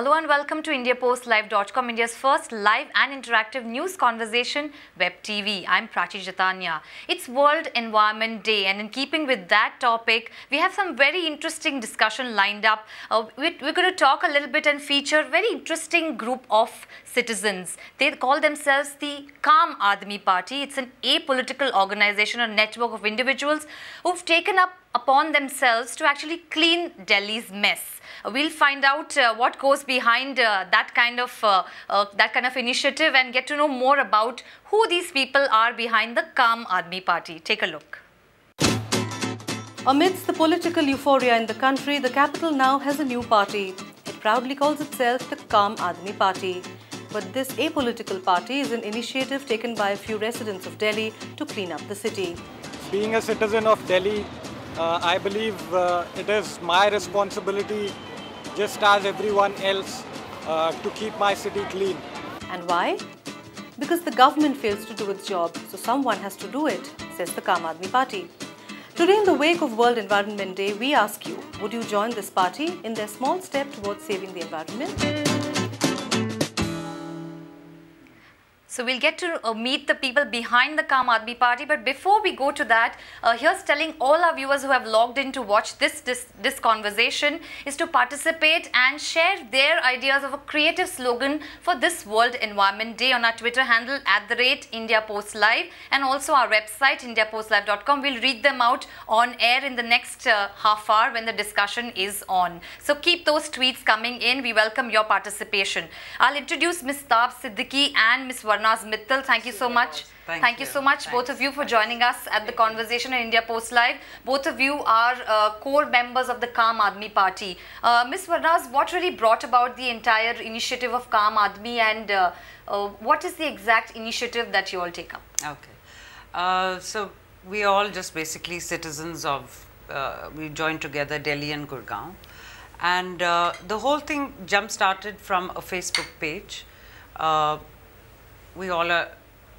Hello and welcome to IndiaPostLive.com, India's first live and interactive news conversation web TV. I'm Prachi Jatanya. It's World Environment Day, and in keeping with that topic, we have some very interesting discussion lined up. We're going to talk a little bit and feature a very interesting group of citizens. They call themselves the Kaam Aadmi Party. It's an apolitical organization, a network of individuals who've taken up upon themselves to actually clean Delhi's mess. We'll find out what goes behind that kind of initiative and get to know more about who these people are behind the Kaam Aadmi Party. Take a look. Amidst the political euphoria in the country, the capital now has a new party. It proudly calls itself the Kaam Aadmi Party. But this apolitical party is an initiative taken by a few residents of Delhi to clean up the city. Being a citizen of Delhi, I believe it is my responsibility, just as everyone else, to keep my city clean. And why? Because the government fails to do its job, so someone has to do it, says the Kaam Aadmi Party. Today, in the wake of World Environment Day, we ask you, would you join this party in their small step towards saving the environment? So we'll get to meet the people behind the Kaam Aadmi Party, but before we go to that, here's telling all our viewers who have logged in to watch this conversation is to participate and share their ideas of a creative slogan for this World Environment Day on our Twitter handle @IndiaPostLive and also our website IndiaPostLive.com. We'll read them out on air in the next half hour when the discussion is on. So keep those tweets coming in. We welcome your participation. I'll introduce Ms. Taab Siddiqui and Ms. Varnaz Mittal. Thank you so much. Thank you so much, both of you, for joining us at the conversation in India Post Live. Both of you are core members of the Kaam Aadmi Party. Ms. Varnaz, what really brought about the entire initiative of Kaam Aadmi, and what is the exact initiative that you all take up? Okay. So we all just basically citizens of, we joined together Delhi and Gurgaon. And the whole thing jump-started from a Facebook page. We all are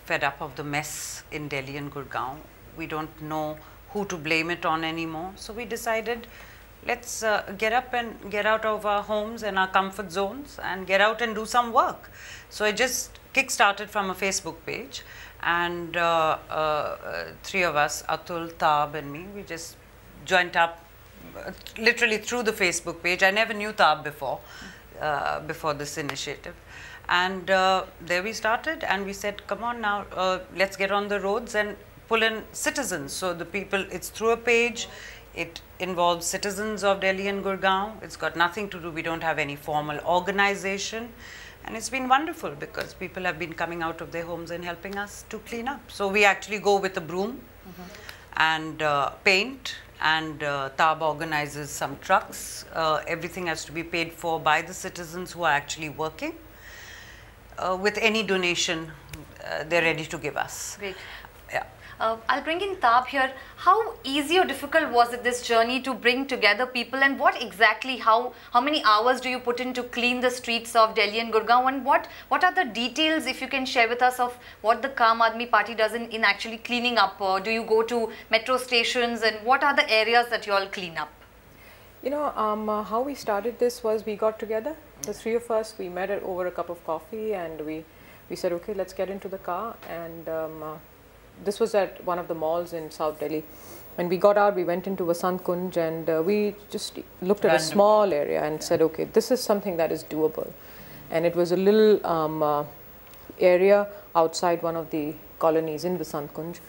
fed up of the mess in Delhi and Gurgaon. We don't know who to blame it on anymore. So we decided, let's get up and get out of our homes and our comfort zones and get out and do some work. So it just kick-started from a Facebook page, and three of us, Atul, Taab and me, we just joined up literally through the Facebook page. I never knew Taab before this initiative. And there we started, and we said, come on now, let's get on the roads and pull in citizens. So the people, it's through a page, it involves citizens of Delhi and Gurgaon. It's got nothing to do, we don't have any formal organization. And it's been wonderful because people have been coming out of their homes and helping us to clean up. So we actually go with a broom and paint, and Taab organizes some trucks. Everything has to be paid for by the citizens who are actually working. With any donation they're ready to give us. Great. Yeah. I'll bring in Taab here. How easy or difficult was it, this journey to bring together people, and what exactly, how many hours do you put in to clean the streets of Delhi and Gurgaon, and what are the details, if you can share with us, of what the Kaam Aadmi Party does in actually cleaning up? Do you go to metro stations, and what are the areas that you all clean up? You know, how we started this was we got together, the three of us, we met over a cup of coffee, and we said, okay, let's get into the car. And this was at one of the malls in South Delhi. When we got out, we went into Vasant Kunj, and we just looked at a small area and said, okay, this is something that is doable. And it was a little area outside one of the colonies in Vasant Kunj.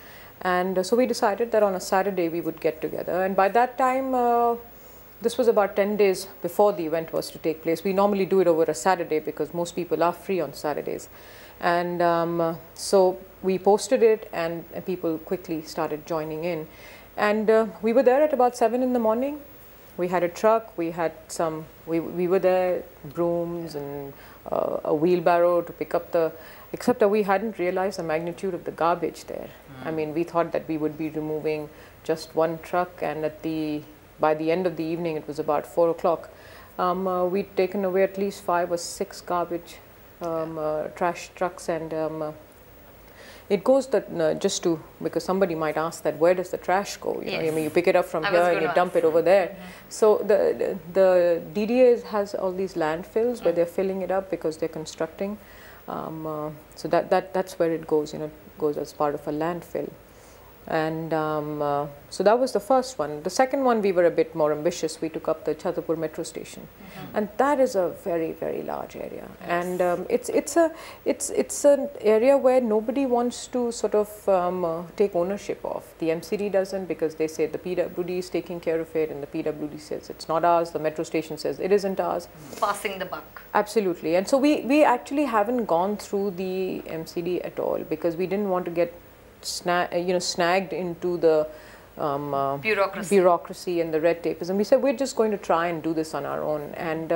And so we decided that on a Saturday we would get together. And by that time, this was about 10 days before the event was to take place. We normally do it over a Saturday because most people are free on Saturdays. And so we posted it, and people quickly started joining in. And we were there at about 7 in the morning. We had a truck, we had some, we were there, brooms and a wheelbarrow to pick up the, except that we hadn't realized the magnitude of the garbage there. I mean, we thought that we would be removing just one truck, and by the end of the evening, it was about 4 o'clock, we'd taken away at least 5 or 6 garbage trash trucks, and it goes that just to, because somebody might ask that where does the trash go? You know, I mean, you pick it up from here and you dump it over there. So the DDA has all these landfills where they're filling it up because they're constructing. So that's where it goes. You know, it goes as part of a landfill. And so that was the first one. The second one, we were a bit more ambitious. We took up the Chhatarpur metro station, and that is a very, very large area. And it's an area where nobody wants to sort of take ownership of. The MCD doesn't, because they say the PWD is taking care of it, and the PWD says it's not ours. The metro station says it isn't ours. Passing the buck. Absolutely. And so we actually haven't gone through the MCD at all, because we didn't want to get snagged into the bureaucracy and the red tape. And we said we're just going to try and do this on our own. And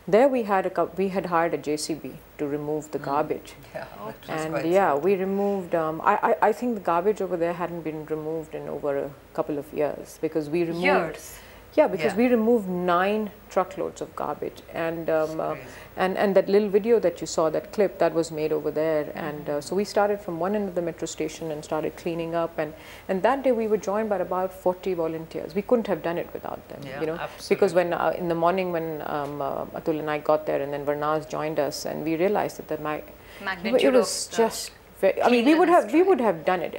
there we had hired a JCB to remove the garbage. Yeah, and yeah, we removed. I think the garbage over there hadn't been removed in over a couple of years, because we removed. Years. Yeah, because we removed 9 truckloads of garbage, and that little video that you saw, that clip, that was made over there. And so we started from one end of the metro station and started cleaning up, and that day we were joined by about 40 volunteers. We couldn't have done it without them, you know, because when in the morning when Atul and I got there, and then Varnaz joined us, and we realized that it was just very, I mean, we would have done it.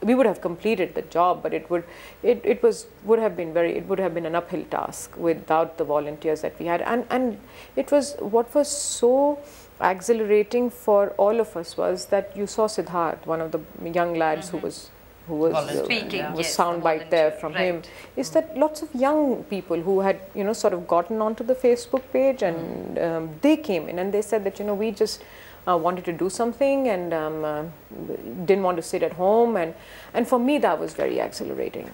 We would have completed the job, but it would have been an uphill task without the volunteers that we had. And it was, what was so exhilarating for all of us was that you saw Siddharth, one of the young lads who was soundbite there from him, is that lots of young people who had, you know, sort of gotten onto the Facebook page, and they came in and they said that, you know, we just wanted to do something, and didn't want to sit at home, and for me that was very exhilarating.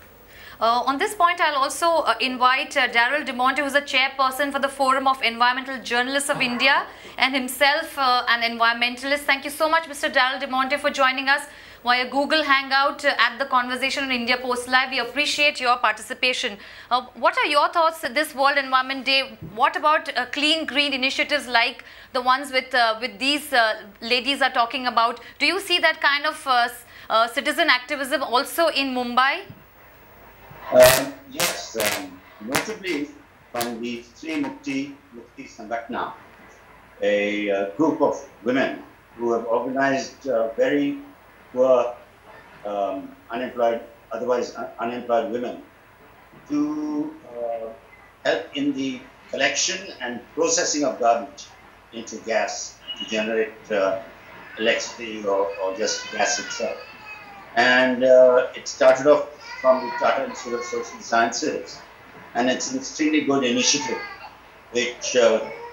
On this point, I'll also invite Daryl De Monte, who's a chairperson for the Forum of Environmental Journalists of India, and himself an environmentalist. Thank you so much, Mr. Daryl De Monte, for joining us via Google Hangout at the Conversation on India Post Live. We appreciate your participation. What are your thoughts at this World Environment Day? What about clean green initiatives like the ones with these ladies are talking about? Do you see that kind of citizen activism also in Mumbai? Yes, notably from the Sri Mukti Sangatna, a group of women who have organized very poor, unemployed, otherwise unemployed women to help in the collection and processing of garbage into gas to generate electricity or just gas itself. And it started off from the Tata Institute of Social Sciences, and it's an extremely good initiative which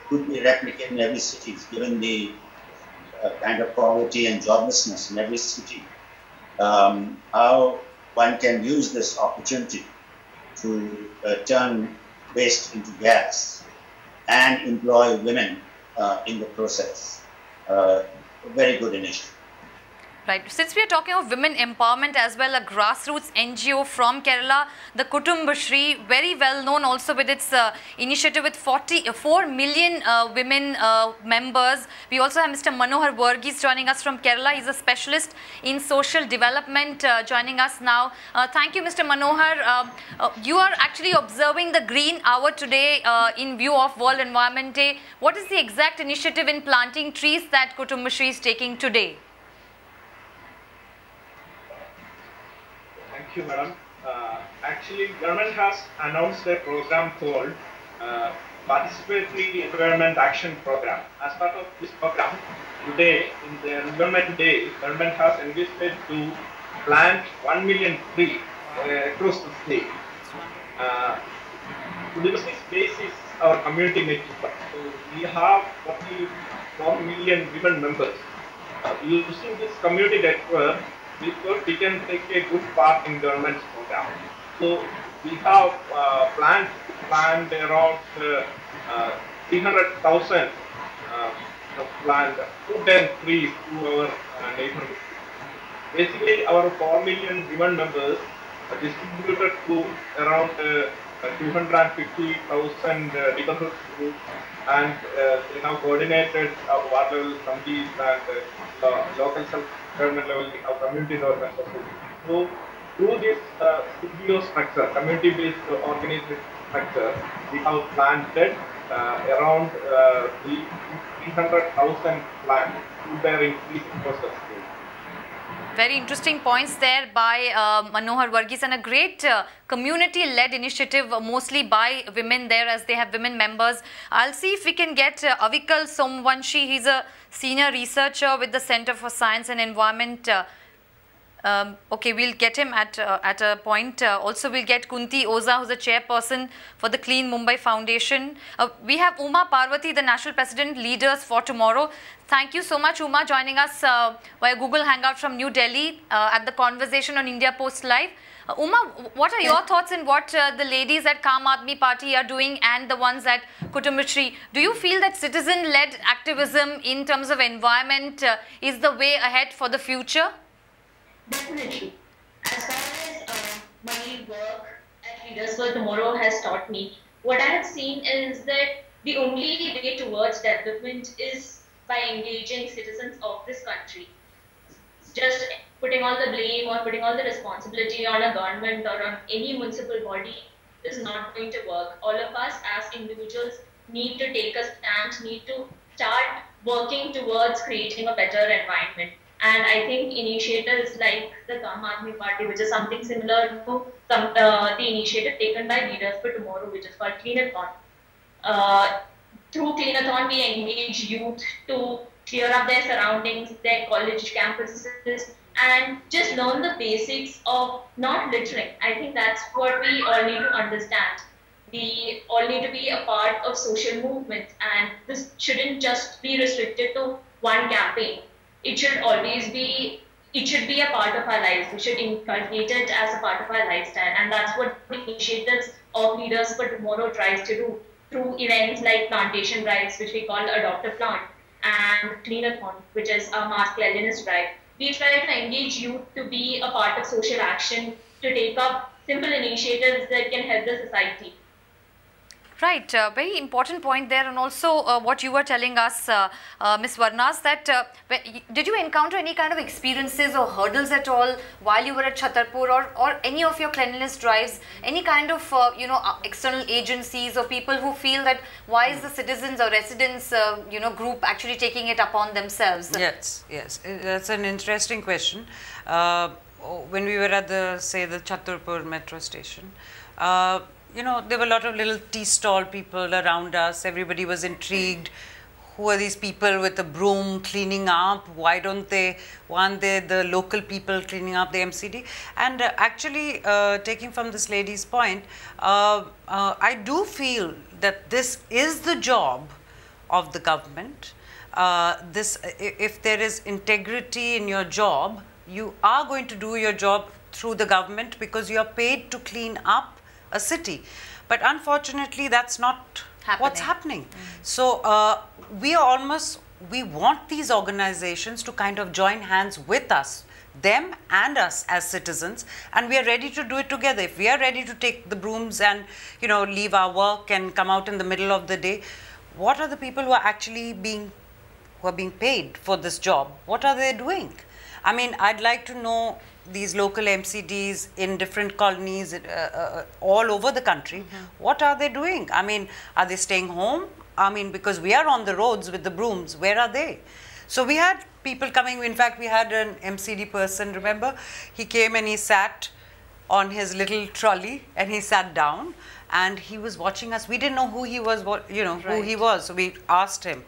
could be replicated in every city, given the kind of poverty and joblessness in every city. How one can use this opportunity to turn waste into gas and employ women in the process. Very good initiative. Right. Since we are talking of women empowerment as well, a grassroots NGO from Kerala, the Kutumbashri, very well known also with its initiative with 4 million women members. We also have Mr. Manohar Varghese joining us from Kerala. He's a specialist in social development joining us now. Thank you, Mr. Manohar. You are actually observing the Green Hour today in view of World Environment Day. What is the exact initiative in planting trees that Kutumbashri is taking today? Thank you, madam. Actually, government has announced a program called Participatory Environment Action Program. As part of this program, today, in the Environment Day, government has enlisted to plant 1 million trees across the state. This is our community network. So we have 44 million women members. Using this community network, we can take a good part in government's program. So we have planned around 300,000 plant food and trees to our neighborhood. Basically, our 4 million women members are distributed to around 250,000 neighborhood groups, and they have coordinated our ward level committees and local self-government level, we have community government society. So through this CBO structure, community-based organization structure, we have planted around 300,000 plants to their increasing process. Very interesting points there by Manohar Varghese, and a great community-led initiative, mostly by women there, as they have women members. I'll see if we can get Avikal Somvanshi. He's a senior researcher with the Center for Science and Environment. Okay, we'll get him at a point. Also, we'll get Kunti Oza, who's a chairperson for the Clean Mumbai Foundation. We have Uma Parvati, the National President, Leaders for Tomorrow. Thank you so much, Uma, joining us via Google Hangout from New Delhi at the conversation on India Post Live. Uma, what are your thoughts on what the ladies at Kaam Aadmi Party are doing and the ones at Kutumbashree? Do you feel that citizen-led activism in terms of environment is the way ahead for the future? Definitely. As far as my work at Leaders for Tomorrow has taught me, what I have seen is that the only way towards development is by engaging citizens of this country. Just putting all the blame or putting all the responsibility on a government or on any municipal body is not going to work. All of us as individuals need to take a stand, need to start working towards creating a better environment. And I think initiatives like the Kaam Aadmi Party, which is something similar to the initiative taken by Leaders for Tomorrow, which is called Cleanathon. Through Cleanathon, we engage youth to clear up their surroundings, their college campuses, and just learn the basics of not littering. I think that's what we all need to understand. We all need to be a part of social movement, and this shouldn't just be restricted to one campaign. It should always be, it should be a part of our lives. We should inculcate it as a part of our lifestyle, and that's what the initiatives of Leaders for Tomorrow tries to do through events like plantation drives, which we call Adopt a Plant, and Cleanathon, which is a mass cleanliness drive. We try to engage youth to be a part of social action, to take up simple initiatives that can help the society. Right, very important point there, and also what you were telling us, Ms. Varnas, that did you encounter any kind of experiences or hurdles at all while you were at Chhatarpur or any of your cleanliness drives, any kind of external agencies or people who feel that why is the citizens or residents group actually taking it upon themselves? Yes, that's an interesting question. When we were at the Chhatarpur metro station, there were a lot of little tea stall people around us. Everybody was intrigued. Who are these people with a broom cleaning up? Why aren't they the local people cleaning up the MCD? And actually, taking from this lady's point, I do feel that this is the job of the government. If there is integrity in your job, you are going to do your job through the government because you are paid to clean up a city. But unfortunately, that's not what's happening. So we want these organizations to kind of join hands with us, them and us as citizens, and we are ready to do it together. If we are ready to take the brooms and leave our work and come out in the middle of the day, what are the people who are actually being paid for this job? What are they doing? I mean, I'd like to know these local MCDs in different colonies all over the country, what are they doing? I mean, are they staying home? I mean, because we are on the roads with the brooms, where are they? So we had people coming, in fact, we had an MCD person, remember? He came and he sat on his little trolley and he sat down and he was watching us. We didn't know who he was, who he was. So we asked him.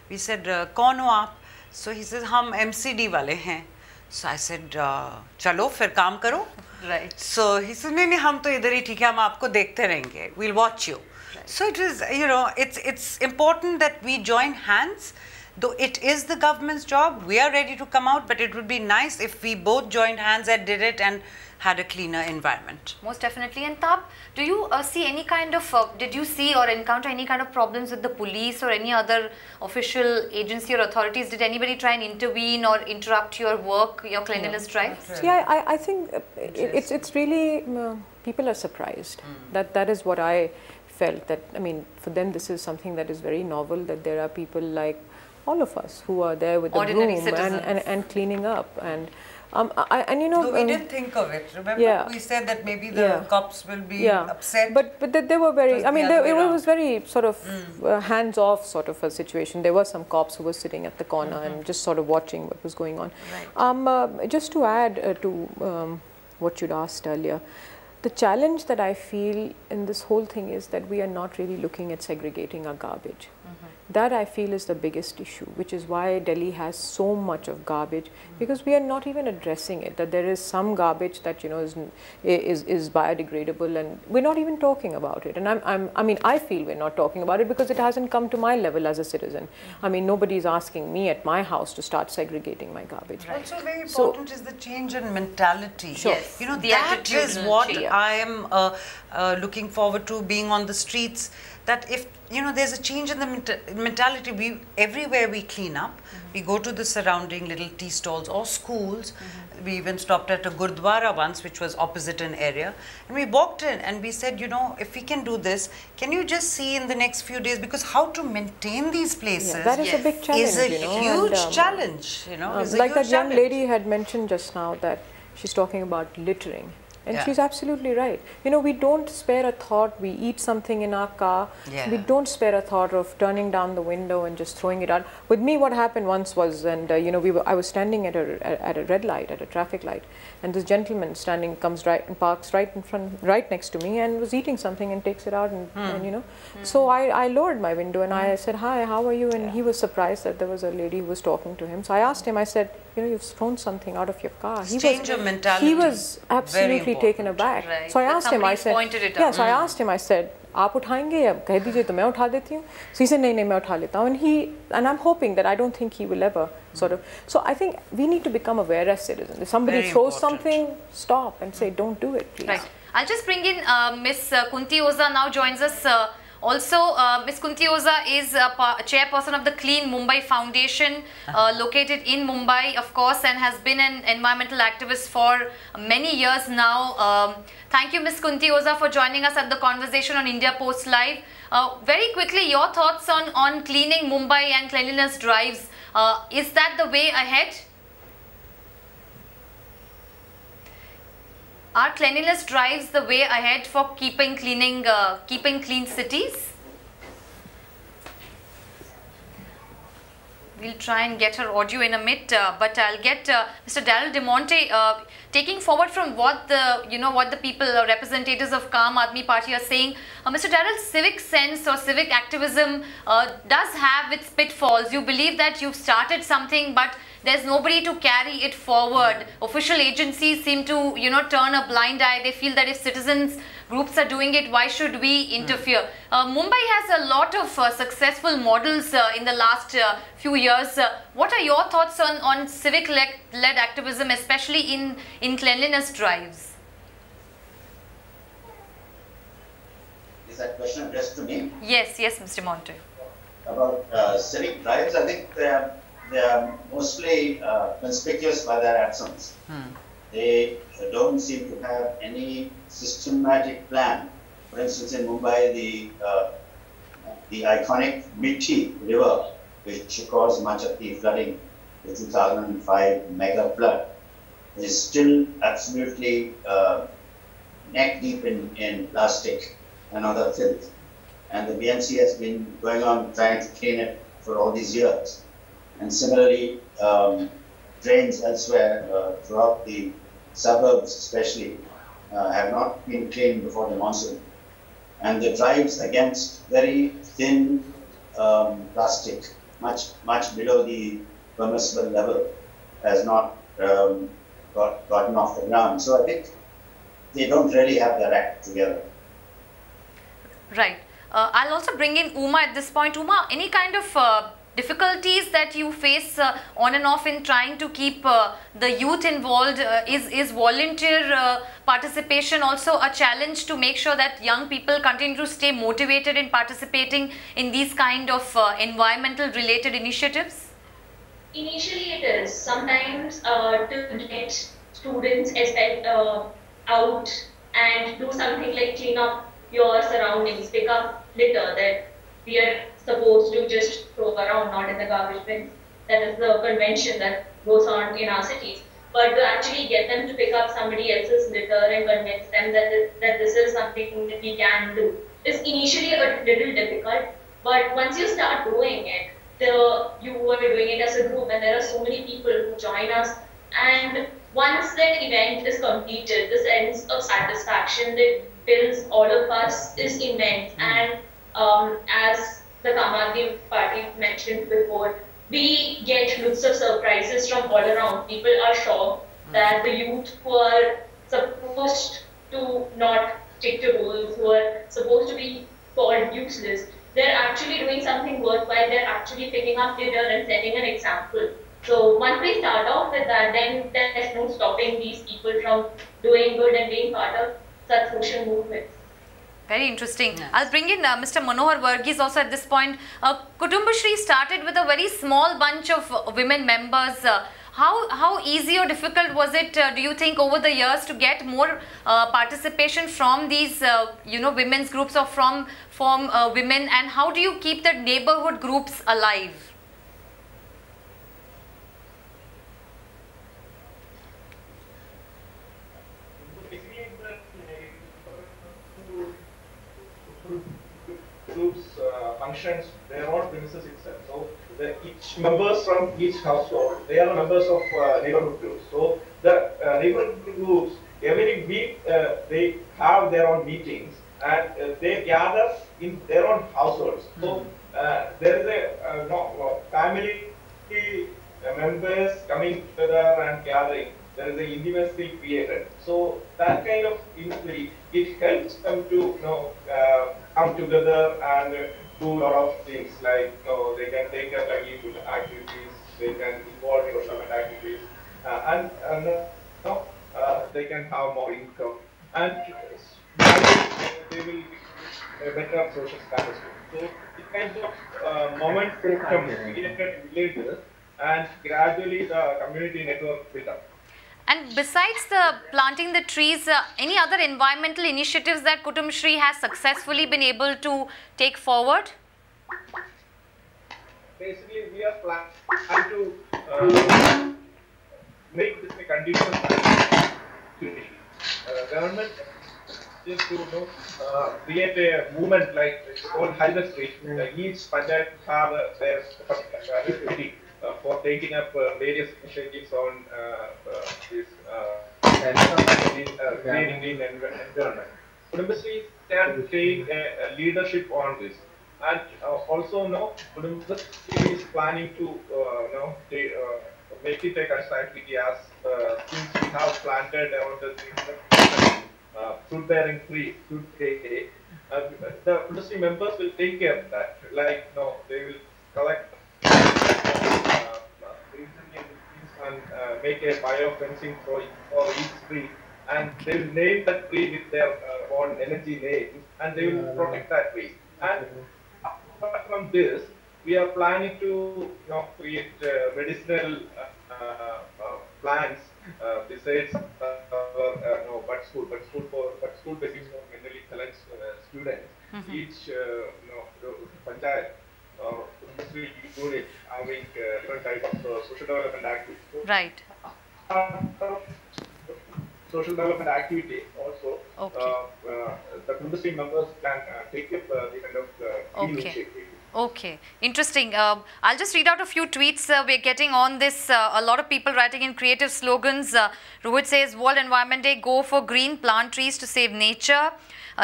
We said, "Kaun ho aap?" So he says, "Hum MCD wale hain." So I said, "Chalo, fir kaam karo." Right. So he said, "नहीं, हम तो इधर ही ठीक है, हम आपको देखते रहेंगे. We'll watch you." Right. So it is, it's important that we join hands. Though it is the government's job, we are ready to come out, but it would be nice if we both joined hands and did it, and had a cleaner environment. Most definitely. And Tap, do you see any kind of, did you see or encounter any kind of problems with the police or any other official agency or authorities? Did anybody try and intervene or interrupt your work, your cleanliness drives? See, I think it's really, people are surprised. That is what I felt, that, I mean, for them this is something that is very novel, that there are people like all of us who are there with the broom and cleaning up. And you know, no, we didn't think of it. Remember, yeah, we said that maybe the cops will be upset. But they were very. I mean, it was very sort of hands-off sort of a situation. There were some cops who were sitting at the corner and just sort of watching what was going on. Right. Just to add to what you'd asked earlier, the challenge that I feel in this whole thing is that we are not really looking at segregating our garbage. That I feel is the biggest issue, which is why Delhi has so much of garbage, because we are not even addressing it, that there is some garbage that, you know, is biodegradable, and we're not even talking about it. And I mean, I feel we're not talking about it because it hasn't come to my level as a citizen. I mean, nobody's asking me at my house to start segregating my garbage. Right. Also very important is the change in mentality. Sure. Yes. You know, that is what I am looking forward to, being on the streets, that if, you know, there's a change in the mentality. Everywhere we clean up, we go to the surrounding little tea stalls or schools. We even stopped at a Gurdwara once, which was opposite an area. And we walked in and we said, you know, if we can do this, can you just see in the next few days, because how to maintain these places that is a big challenge, is a huge challenge, you know. Like that young lady had mentioned just now, that she's talking about littering. And she's absolutely right. You know, we don't spare a thought. We eat something in our car. We don't spare a thought of turning down the window and just throwing it out. With me, what happened once was, and you know, I was standing at a red light, at a traffic light, and this gentleman comes right and parks right in front, right next to me, and was eating something and takes it out, and you know. So I lowered my window and I said, "Hi, how are you?" And he was surprised that there was a lady who was talking to him. So I asked him. I said, "You know, you've thrown something out of your car." Change your mentality. He was absolutely taken aback. Right. So I asked him, I said, so I asked him, I said, आप उठाएंगे या कह दीजिए तो मैं उठा देती हूँ. So he said, नहीं मैं उठा लेता हूँ. And I'm hoping that I don't think he will ever sort of. So I think we need to become aware as citizens. If somebody throws something, stop and say, don't do it, please. Right. I'll just bring in Miss Kunti Oza now joins us. Also, Ms. Kunti Oza is chairperson of the Clean Mumbai Foundation, located in Mumbai, of course, and has been an environmental activist for many years now. Thank you, Ms. Kunti Oza, for joining us at the conversation on India Post Live. Very quickly, your thoughts on cleaning Mumbai and cleanliness drives. Is that the way ahead? Are cleanliness drives the way ahead for keeping clean cities? We'll try and get her audio in a minute, but I'll get Mr. Daryl De Monte taking forward from what the people, representatives of Kaam Aadmi Party are saying. Mr. Daryl, civic sense or civic activism does have its pitfalls. You believe that you've started something, but there's nobody to carry it forward. Official agencies seem to, turn a blind eye. They feel that if citizens groups are doing it, why should we interfere? Mumbai has a lot of successful models in the last few years. What are your thoughts on civic-led activism, especially in cleanliness drives? Is that question addressed to me? Yes, Mr. Monte. About civic drives, I think they are mostly conspicuous by their absence. They don't seem to have any systematic plan. For instance, in Mumbai, the iconic Mithi river, which caused much of the flooding, the 2005 mega flood, is still absolutely neck deep in plastic and other filth. And the BMC has been going on trying to clean it for all these years. And similarly, drains elsewhere throughout the suburbs especially have not been cleaned before the monsoon. And the drives against very thin plastic, much below the permissible level, has not gotten off the ground. So I think they don't really have their act together. Right. I'll also bring in Uma at this point. Uma, any kind of difficulties that you face on and off in trying to keep the youth involved? Is volunteer participation also a challenge to make sure that young people continue to stay motivated in participating in these kind of environmental related initiatives? Initially, it is. Sometimes to get students out and do something like clean up your surroundings, pick up litter that we are supposed to just throw around, not in the garbage bins. That is the convention that goes on in our cities. But to actually get them to pick up somebody else's litter and convince them that this is something that we can do is initially a little difficult. But once you start doing it, you were doing it as a group, and there are so many people who join us. And once that event is completed, the sense of satisfaction that fills all of us is immense. And as the Kaam Aadmi Party mentioned before, we get lots of surprises from all around. People are shocked that the youth who are supposed to not stick to rules, who are supposed to be called useless, they're actually doing something worthwhile. They're actually picking up litter and setting an example. So once we start off with that, then there's no stopping these people from doing good and being part of such social movements. Very interesting. Yes. I'll bring in Mr. Manohar Varghese also at this point. Kutumbashree started with a very small bunch of women members. How easy or difficult was it, do you think, over the years to get more participation from these, women's groups or from women, and how do you keep the neighborhood groups alive? Groups functions their own premises itself. So each members from each household, they are members of neighborhood groups. So the neighborhood groups every week they have their own meetings and they gather in their own households. So there is a family members coming together and gathering. There is an intimacy created. So that kind of intimacy, it helps them to come together and do a lot of things like they can take up livelihood activities, they can involve in government activities, and they can have more income, and they will better social status. So it kind of momentum created in villages, and gradually the community network built up. And besides the planting the trees, any other environmental initiatives that Kutumbashree has successfully been able to take forward? Basically, we are planning to make this a condition government just to create a movement like called Hyder Street. Each panchayat have their committee for taking up various initiatives on this green environment. Kutumbashree can take a leadership on this, and also Kutumbashree is planning to make it a constant activity as since we have planted around the fruit-bearing tree, the Kutumbashree members will take care of that. Like they will collect and make a bio-fencing for each tree, and they will name that tree with their own energy name, and they will protect that tree. And apart from this, we are planning to create medicinal plants besides bud school basically for mentally challenged students. Each panchayat unit having different type of social development activities. So, right. Social development activity also. Okay. The Kutumbashree members can take up the kind of initiative. Okay, interesting. I'll just read out a few tweets we're getting on this. A lot of people writing in creative slogans. Rohit says, World Environment Day, go for green, plant trees to save nature.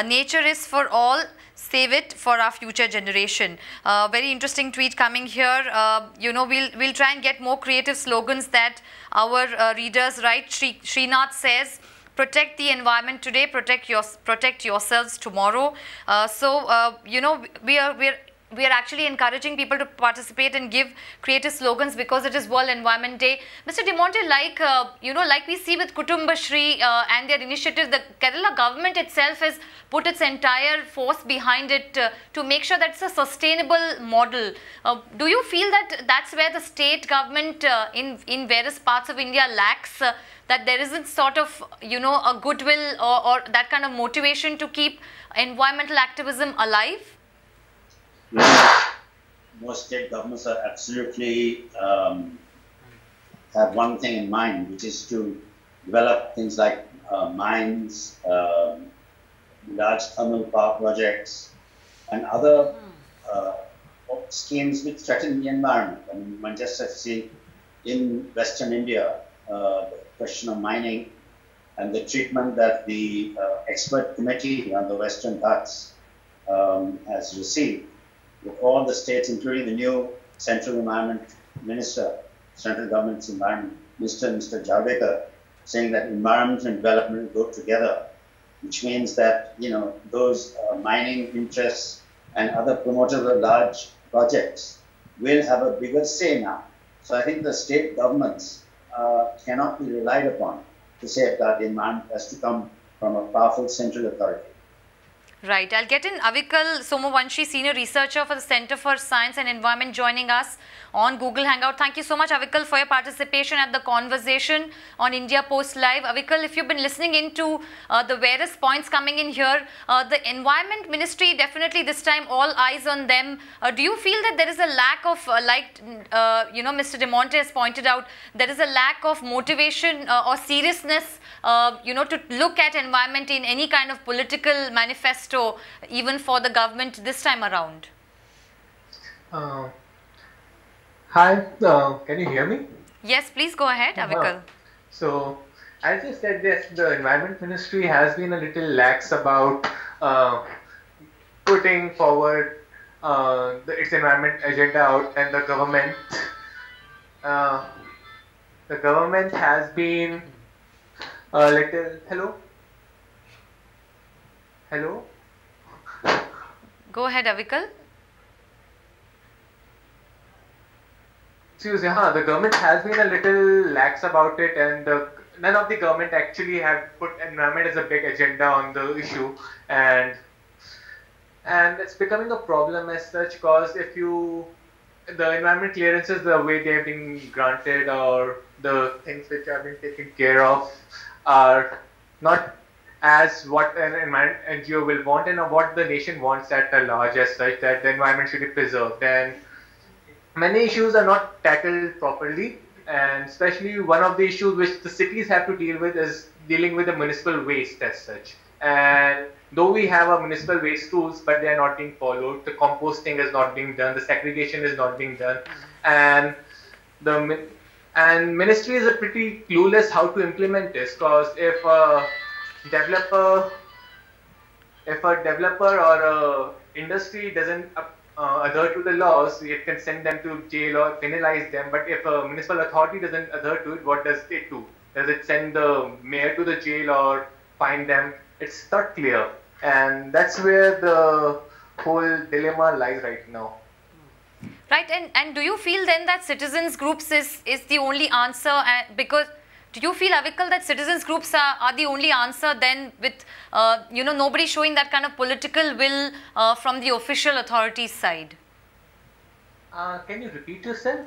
Nature is for all, save it for our future generation. Very interesting tweet coming here. We'll try and get more creative slogans that our readers write. Srinath says, protect the environment today, protect yourselves tomorrow. we are actually encouraging people to participate and give creative slogans because it is World Environment Day. Mr. De Monte, like like we see with Kutumbashri and their initiative, the Kerala government itself has put its entire force behind it to make sure that it's a sustainable model. Do you feel that that's where the state government in various parts of India lacks? That there isn't sort of a goodwill or that kind of motivation to keep environmental activism alive? Most state governments are absolutely have one thing in mind, which is to develop things like mines, large thermal power projects, and other schemes which threaten the environment. I mean, one just has to see in Western India, the question of mining and the treatment that the expert committee on the Western Ghats has received, with all the states, including the new Central Environment Minister, Central Government's Environment Minister, Mr. Javadekar, saying that environment and development go together, which means that those mining interests and other promoters of large projects will have a bigger say now. So I think the state governments cannot be relied upon to safeguard the environment. Has to come from a powerful central authority. Right. I'll get in Avikal Somavanshi, Senior Researcher for the Center for Science and Environment, joining us on Google Hangout. Thank you so much, Avikal, for your participation at the conversation on India Post Live. Avikal, if you've been listening into the various points coming in here, the Environment Ministry, definitely this time all eyes on them. Do you feel that there is a lack of, Mr. De Monte has pointed out, there is a lack of motivation or seriousness to look at environment in any kind of political manifesto, even for the government this time around? Hi, can you hear me? Yes, please go ahead, Avikal. So, as you said, yes, the Environment Ministry has been a little lax about putting forward its environment agenda out, and the government has been a little. Hello. Go ahead, Avikal. The government has been a little lax about it, and none of the government actually have put environment as a big agenda on the issue, and it's becoming a problem as such, because the environment clearances, the way they have been granted, or the things which have been taken care of, are not as what an environment NGO will want and what the nation wants at a large as such, that the environment should be preserved. And many issues are not tackled properly, and especially one of the issues which the cities have to deal with is dealing with the municipal waste as such. And though we have our municipal waste rules, but they are not being followed. The composting is not being done, the segregation is not being done, and ministry is pretty clueless how to implement this, because if a developer or a industry doesn't adhere to the laws, it can send them to jail or penalize them. But if a municipal authority doesn't adhere to it, what does it do? Does it send the mayor to the jail or fine them? It's not clear, and that's where the whole dilemma lies right now. Right, and do you feel then that citizens groups is the only answer? Because do you feel, Avikal, that citizens groups are the only answer then, with nobody showing that kind of political will from the official authorities side? Can you repeat yourself?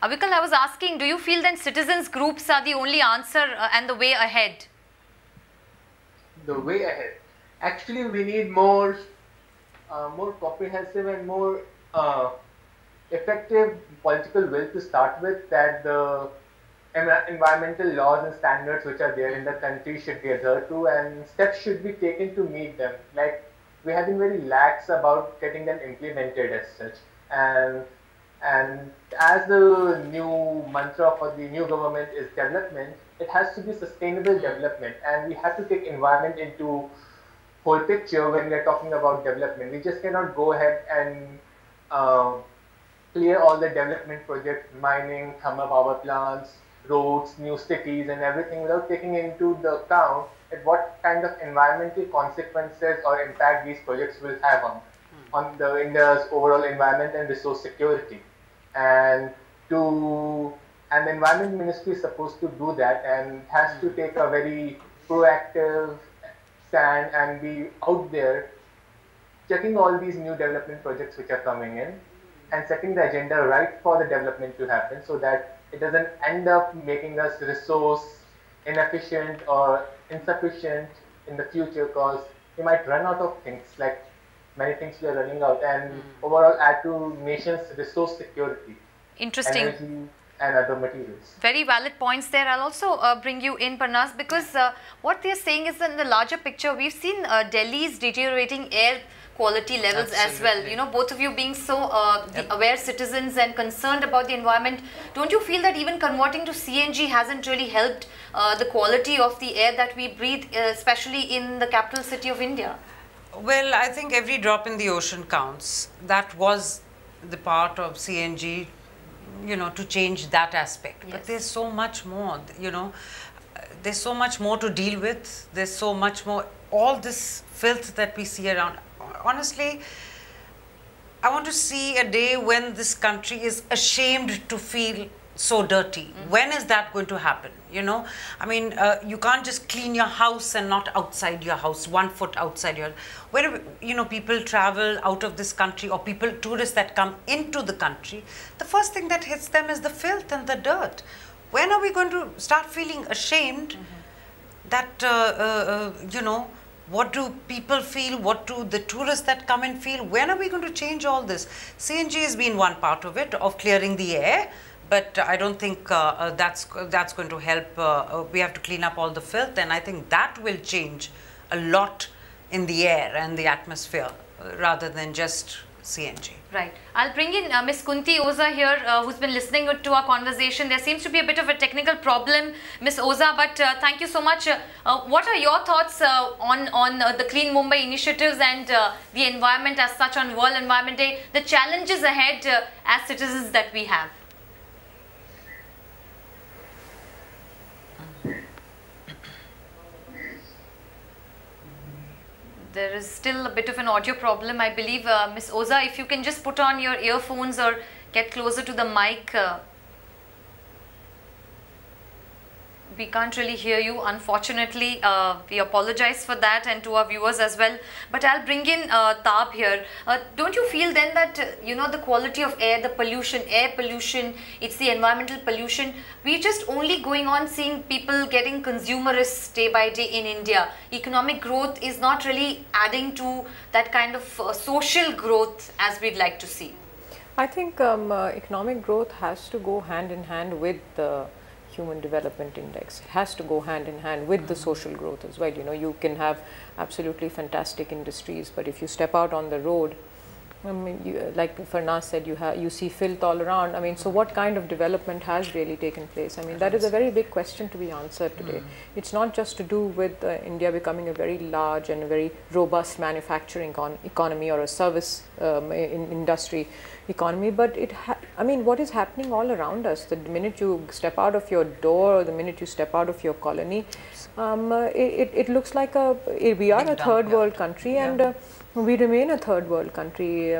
Avikal, I was asking, do you feel then citizens groups are the only answer and the way ahead? The way ahead. Actually, we need more comprehensive and more effective political will to start with, that the environmental laws and standards which are there in the country should be adhered to, and steps should be taken to meet them. Like, we have been very lax about getting them implemented as such. And as the new mantra for the new government is development, it has to be sustainable development, and we have to take environment into whole picture when we are talking about development. We just cannot go ahead and clear all the development projects, mining, thermal power plants, roads, new cities, and everything without taking into the account at what kind of environmental consequences or impact these projects will have on. on the India's overall environment and resource security. And the environment ministry is supposed to do that and has to take a very proactive stand and be out there checking all these new development projects which are coming in and setting the agenda right for the development to happen so that it doesn't end up making us resource inefficient or insufficient in the future, because we might run out of things, like many things we are running out, and overall add to nation's resource security, Interesting. energy and other materials. Very valid points there. I'll also bring you in, Parnas, because what they're saying is that in the larger picture, we've seen Delhi's deteriorating air quality levels as well. You know, both of you being so aware citizens and concerned about the environment, don't you feel that even converting to CNG hasn't really helped the quality of the air that we breathe, especially in the capital city of India? Well, I think every drop in the ocean counts. That was the part of CNG, you know, to change that aspect. But there's so much more, you know, there's so much more to deal with. There's so much more, all this filth that we see around. Honestly, I want to see a day when this country is ashamed to feel so dirty. When is that going to happen? You know, I mean, you can't just clean your house and not outside your house, 1 foot outside your, where, you know, people travel out of this country, or tourists that come into the country, the first thing that hits them is the filth and the dirt. When are we going to start feeling ashamed that, you know, what do people feel? What do the tourists that come and feel? When are we going to change all this? CNG has been one part of it, of clearing the air, but I don't think that's going to help. We have to clean up all the filth, and I think that will change a lot in the air and the atmosphere rather than just CNG. Right. I'll bring in Miss Kunti Oza here, who's been listening to our conversation. There seems to be a bit of a technical problem, Miss Oza, but thank you so much. What are your thoughts on the Clean Mumbai initiatives and the environment as such on World Environment Day, the challenges ahead as citizens that we have? There is still a bit of an audio problem, I believe. Miss Oza, if you can just put on your earphones or get closer to the mic. We can't really hear you, unfortunately. We apologize for that, and to our viewers as well. But I'll bring in Taab here. Don't you feel then that, you know, the quality of air, the pollution, air pollution, it's the environmental pollution, we're just only going on seeing people getting consumerist day by day in India. Economic growth is not really adding to that kind of social growth as we'd like to see. I think economic growth has to go hand in hand with the Human Development Index. It has to go hand in hand with the social growth as well. You know, you can have absolutely fantastic industries, but if you step out on the road, I mean, like Farnaz said, you see filth all around. I mean, so what kind of development has really taken place? I mean, that is a very big question to be answered today. It's not just to do with India becoming a very large and a very robust manufacturing economy or a service industry economy, but I mean, what is happening all around us? The minute you step out of your door, or the minute you step out of your colony, it looks like we are a third world country, and we remain a third world country.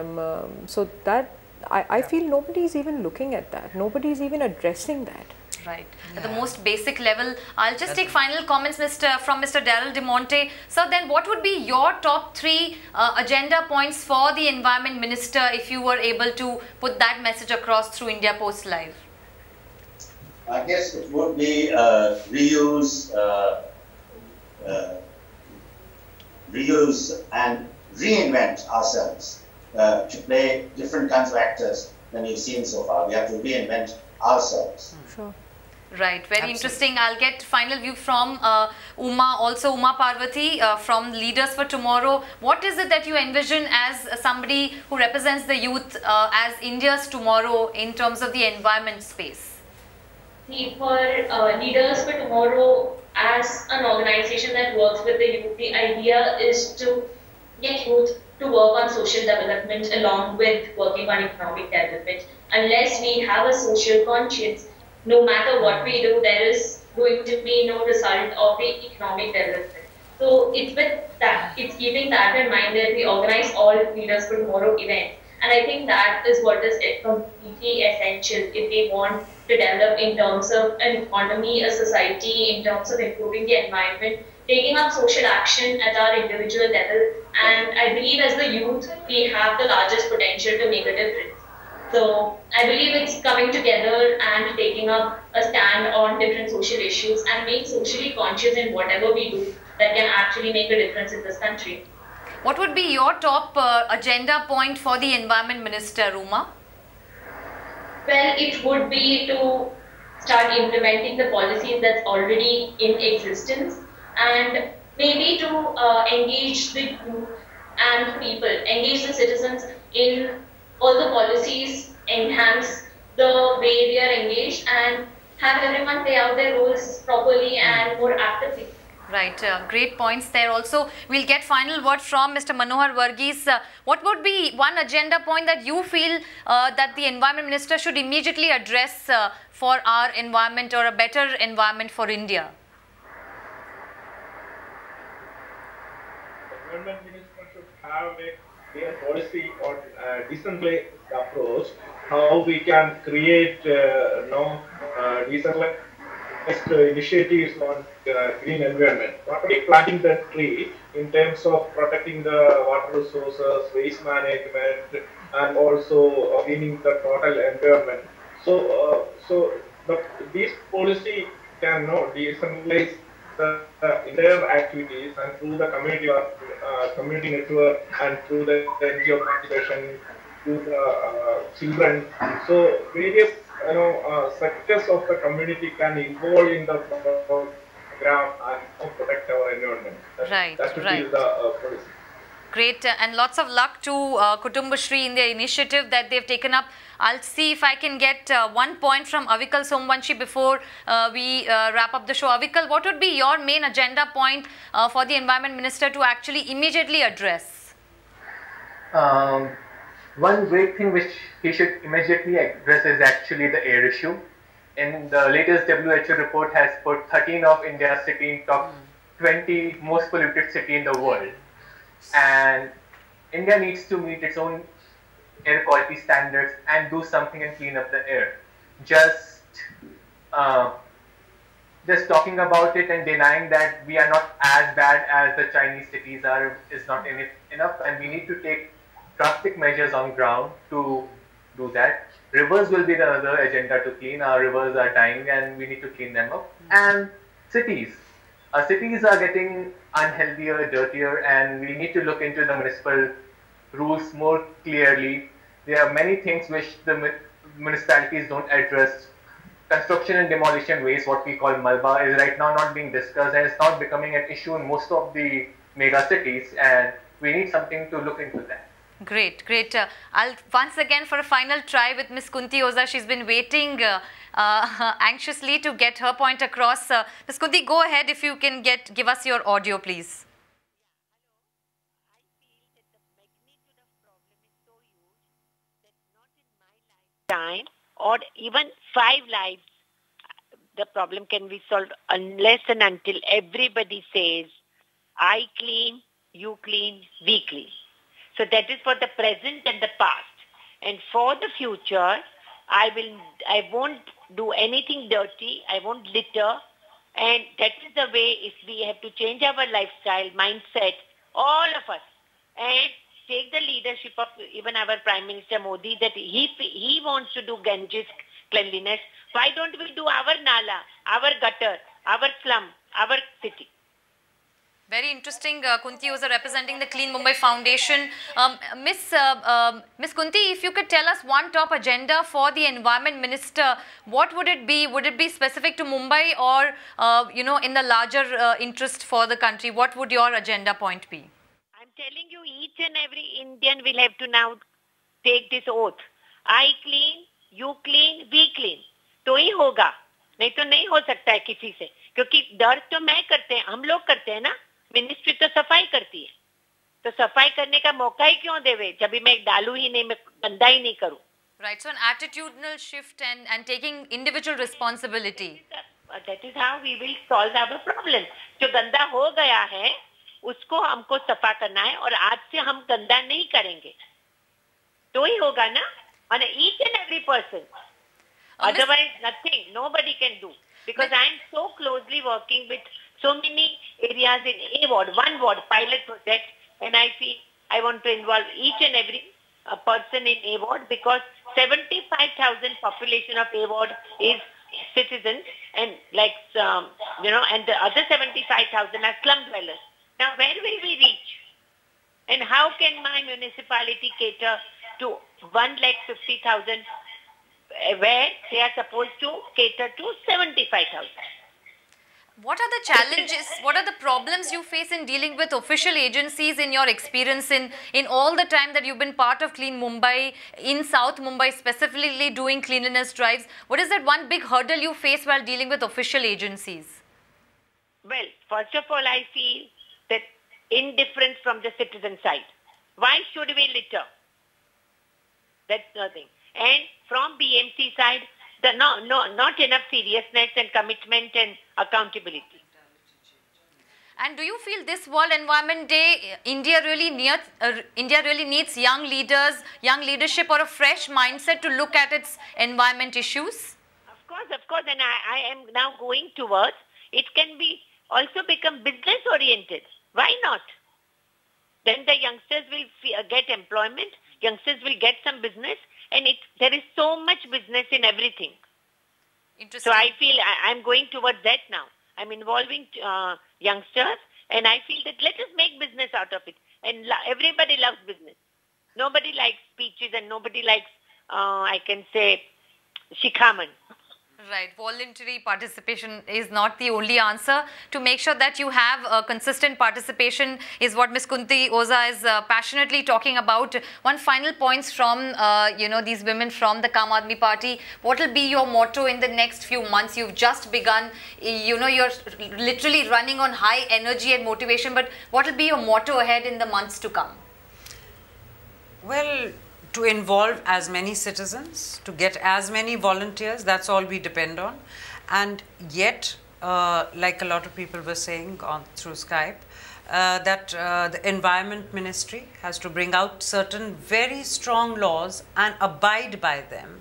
So that I feel nobody is even looking at that. Nobody is even addressing that. Right. At the most basic level, I'll just take final comments from Mr. Daryl De Monte. So then what would be your top 3 agenda points for the Environment Minister if you were able to put that message across through India Post Live? I guess it would be reuse and reinvent ourselves to play different kinds of actors than we've seen so far. We have to reinvent ourselves. Sure. Right, very interesting. I'll get final view from Uma Parvati from Leaders for Tomorrow. What is it that you envision as somebody who represents the youth as India's tomorrow in terms of the environment space? See, for Leaders for Tomorrow, as an organization that works with the youth, the idea is to get youth to work on social development along with working on economic development. Unless we have a social conscience, no matter what we do, there is going to be no result of the economic development. So it's keeping that in mind that we organize all Leaders for Tomorrow events. And I think that is what is completely essential if we want to develop in terms of an economy, a society, in terms of improving the environment, taking up social action at our individual level. And I believe as the youth, we have the largest potential to make a difference. So I believe it's coming together and taking up a stand on different social issues and being socially conscious in whatever we do that can actually make a difference in this country. What would be your top agenda point for the Environment Minister, Ruma? Well, it would be to start implementing the policies that's already in existence and maybe to engage the youth and people, engage the citizens in all the policies, enhance the way they are engaged and have everyone play out their roles properly and more actively. Right, great points there. Also, we'll get final word from Mr. Manohar Varghese. What would be one agenda point that you feel that the Environment Minister should immediately address for our environment or a better environment for India? The Environment Minister should have a clear policy on decentralized approach, how we can create decentralized initiatives on green environment, not only planting the tree in terms of protecting the water resources, waste management, and also cleaning the total environment. This policy can decentralize the entire activities and through the community community network and through the NGO participation, through the children. So various sectors of the community can involve in the program and protect our environment. That should be the policy. Great, and lots of luck to Kutumbashri in their initiative that they've taken up. I'll see if I can get 1 point from Avikal Somvanshi before we wrap up the show. Avikal, what would be your main agenda point for the Environment Minister to actually immediately address? One great thing which he should immediately address is actually the air issue. In the latest WHO report has put 13 of India's city in top 20 most polluted city in the world. And India needs to meet its own air quality standards and do something and clean up the air. Just talking about it and denying that we are not as bad as the Chinese cities are is not enough, and we need to take drastic measures on ground to do that. Rivers will be the other agenda to clean. Our rivers are dying and we need to clean them up. And cities. Our cities are getting unhealthier, dirtier, and we need to look into the municipal rules more clearly. There are many things which the municipalities don't address. Construction and demolition waste, what we call Malba, is right now not being discussed and it's not becoming an issue in most of the mega cities, and we need something to look into that. Great, great. I'll once again for a final try with Ms. Kunti Oza. She's been waiting anxiously to get her point across. Ms. Kunti, go ahead if you can give us your audio, please. Time or even 5 lives, the problem can be solved unless and until everybody says, I clean, you clean, we clean. So that is for the present and the past. And for the future, I won't do anything dirty, I won't litter. And that is the way, if we have to change our lifestyle, mindset, all of us, and take the leadership of even our Prime Minister Modi, that he wants to do Ganges cleanliness. Why don't we do our nala, our gutter, our slum, our city? Very interesting. Kunti Oza representing the Clean Mumbai Foundation. Miss Kunti, if you could tell us one top agenda for the Environment Minister, what would it be? Would it be specific to Mumbai or, in the larger interest for the country? What would your agenda point be? I'm telling you, each and every Indian will have to now take this oath. I clean, you clean, we clean. तो ही होगा, नहीं तो नहीं हो सकता है किसी से, क्योंकि डर तो मैं करते हैं, हम लोग करते हैं ना, मिनिस्ट्री तो सफाई करती है, तो सफाई करने का मौका ही क्यों देवे, जब भी मैं डालू ही नहीं, मैं गंदा ही नहीं करूं. Right, so an attitudinal shift and taking individual responsibility. That is how we will solve our problem. जो गंदा हो गया है, उसको हमको सफा करना है और आज से हम गंदा नहीं करेंगे तो ही होगा ना on each and every person. Otherwise nothing, nobody can do, because I am so closely working with so many areas in A ward, one ward pilot project, and I feel I want to involve each and every person in A ward, because 75,000 population of A ward is citizens, and like and the other 75,000 are slum dwellers. Now where will we reach? And how can my municipality cater to 150,000 where they are supposed to cater to 75,000? What are the challenges, what are the problems you face in dealing with official agencies in your experience in all the time that you've been part of Clean Mumbai, in South Mumbai specifically doing cleanliness drives? What is that one big hurdle you face while dealing with official agencies? Well, first of all, I feel that indifference from the citizen side. Why should we litter? That's nothing. And from BMC side, not enough seriousness and commitment and accountability. And do you feel this World Environment Day, India really needs young leaders, young leadership, or a fresh mindset to look at its environment issues? Of course, and I am now going towards, it can be also become business oriented. Why not? Then the youngsters will get employment, youngsters will get some business, and there is so much business in everything. Interesting. So I feel I'm going towards that now. I'm involving youngsters, and I feel that let us make business out of it. And everybody loves business. Nobody likes speeches, and nobody likes, I can say, shikhaman. Right, voluntary participation is not the only answer. To make sure that you have consistent participation is what Ms. Kunti Oza is passionately talking about. One final points from these women from the Kaam Aadmi Party. What will be your motto in the next few months? You've just begun. You're literally running on high energy and motivation. But what will be your motto ahead in the months to come? Well, to involve as many citizens, to get as many volunteers, that's all we depend on. And yet, like a lot of people were saying through Skype, that the Environment Ministry has to bring out certain very strong laws and abide by them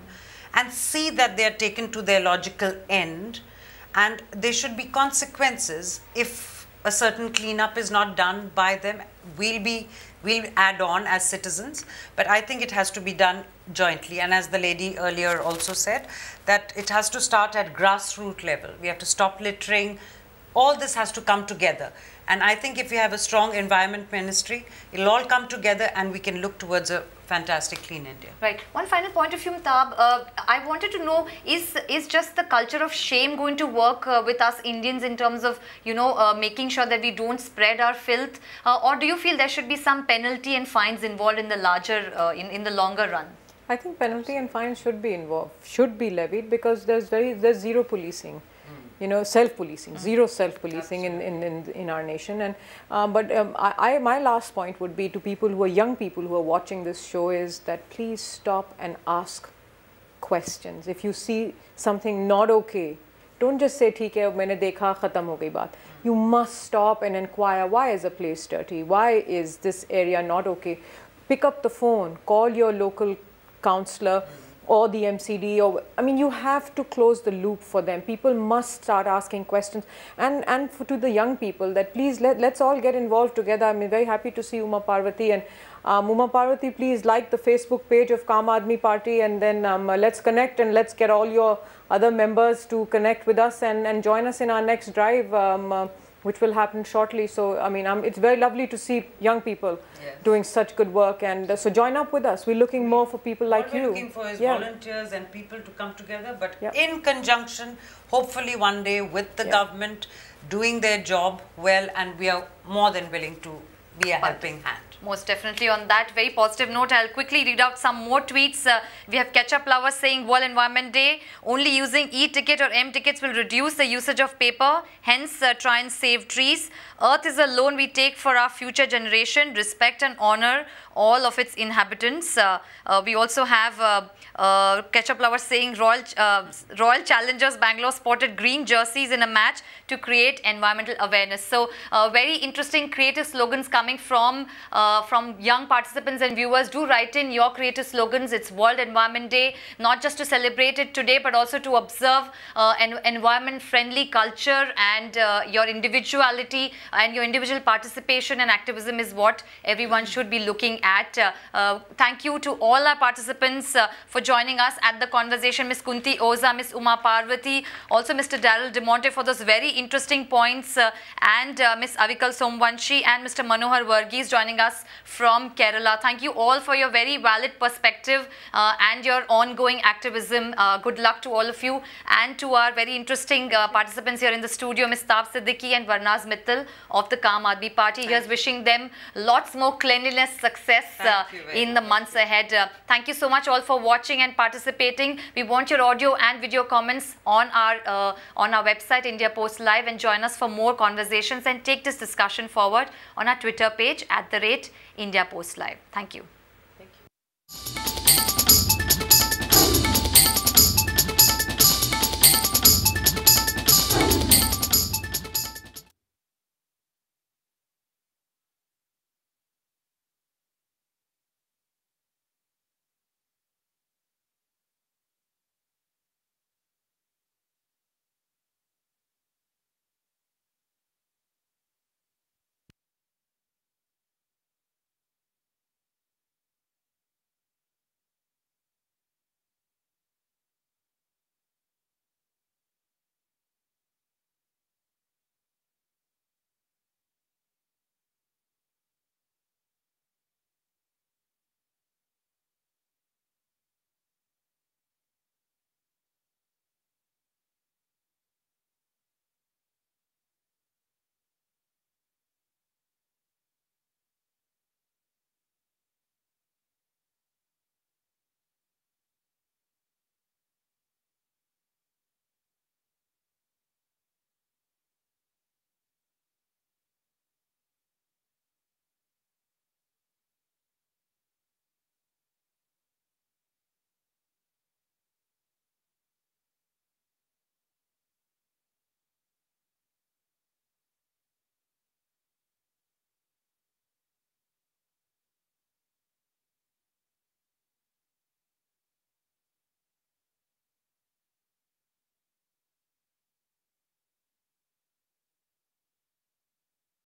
and see that they are taken to their logical end, and there should be consequences if a certain cleanup is not done by them. We'll add on as citizens, but I think it has to be done jointly. And as the lady earlier also said, that it has to start at grassroots level. We have to stop littering. All this has to come together. And I think if we have a strong environment ministry, it'll all come together and we can look towards a fantastic clean India. Right. One final point of view, Amitabh. I wanted to know, is just the culture of shame going to work with us Indians in terms of, making sure that we don't spread our filth? Or do you feel there should be some penalty and fines involved in the larger, in the longer run? I think penalty and fines should be involved, should be levied, because there's zero policing. Self-policing, zero self-policing in our nation. And my last point would be to people who are young people who are watching this show is that please stop and ask questions. If you see something not okay, don't just say, "Theek hai, maine dekha, khatam ho gayi baat." You must stop and inquire, why is a place dirty? Why is this area not okay? Pick up the phone, call your local councillor or the MCD, you have to close the loop for them. People must start asking questions, and to the young people, that please let's all get involved together. I'm very happy to see Uma Parvati, and Uma Parvati, please like the Facebook page of Kaam Aadmi Party, and then let's connect, and let's get all your other members to connect with us and join us in our next drive, which will happen shortly. So, it's very lovely to see young people doing such good work, and so join up with us. We're looking more for people like you. What we're looking for is volunteers and people to come together, but in conjunction, hopefully one day with the government doing their job well, and we are more than willing to be a helping hand. Most definitely. On that very positive note, I'll quickly read out some more tweets. We have Ketchup Lovers saying World Environment Day, only using e-ticket or M-tickets will reduce the usage of paper, hence try and save trees. Earth is a loan we take for our future generation, respect and honor all of its inhabitants. We also have Ketchup Lovers saying Royal Challengers Bangalore spotted green jerseys in a match to create environmental awareness. So very interesting creative slogans coming from young participants and viewers. Do write in your creative slogans. It's World Environment Day, not just to celebrate it today, but also to observe an environment-friendly culture, and your individuality and your individual participation and activism is what everyone should be looking at. Thank you to all our participants for joining us at the conversation. Miss Kunti Oza, Miss Uma Parvati, also Mr. Daryl DeMonte for those very interesting points, and Miss Avikal Somvanshi and Mr. Manohar Varghese joining us from Kerala. Thank you all for your very valid perspective and your ongoing activism. Good luck to all of you, and to our very interesting participants here in the studio, Ms. Taab Siddiqui and Varnaz Mittal of the Kaam Aadmi Party. Here's wishing them lots more cleanliness success in the months ahead. Thank you so much all for watching and participating. We want your audio and video comments on our website India Post Live, and join us for more conversations and take this discussion forward on our Twitter page @India Post Live. Thank you. Thank you.